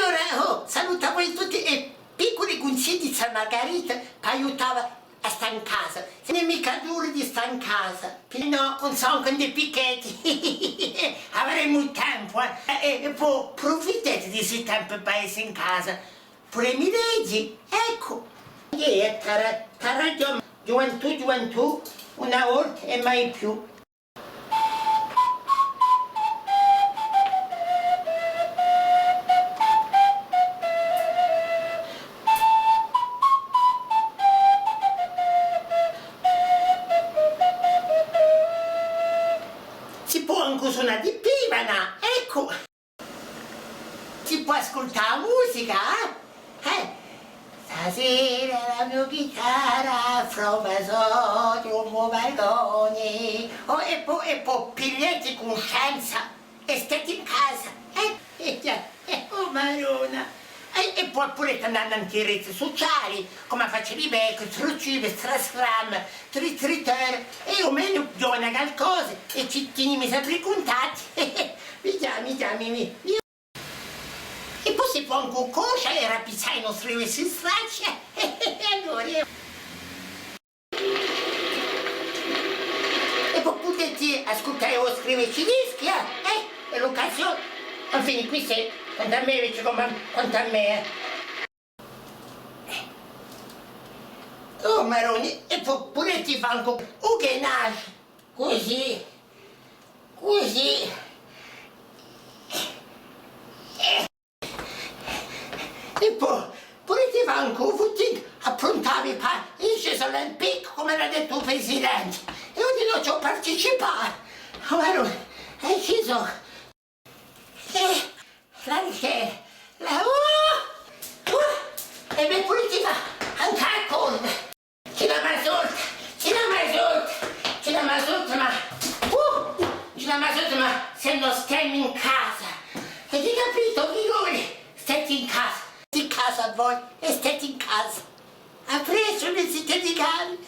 Allora, saluta voi tutti e piccoli consigli di San Margherita che aiutava a stare in casa. Se non è mica duro di stare in casa. No, non sono con dei picchetti. Avremo tempo, e poi approfittate di questo tempo per essere in casa. Pure mi leggi, ecco. Tara, gioventù, una volta e mai più. Si può anche suonare di pivana, ecco. Si può ascoltare musica, eh? Stasera la mia chitarra frova un buon balcone. E poi pigliati coscienza e state in casa, oh Marona. E poi pure andando anche in reti sociali, come facevi becco, struccive, strascram, tritter, e o meno giovane qualcosa, e ci teniamo sempre in contatti. Mi. E poi si può anche coscia e rappizzare i nostri vestiti stracci. Allora. E poi potete ascoltare o scriverci dischi, e l'occasione. Infine, qui sei, quanto a me invece come quanto a me, Oh Maroni, e poi pure ti fa anche un ghenage, così. E poi pure ti fa anche un footing approntavi per il Olimpico, come l'ha detto il Presidente. E io non ci ho partecipato. Oh Maroni, e ci sono. E beh, pure ti fa anche a corda. Ci l'ha mai sorta, ma se non stiamo in casa. E ti capito, Vigore? State in casa. In casa a voi e state in casa. A presto, non siete di cane.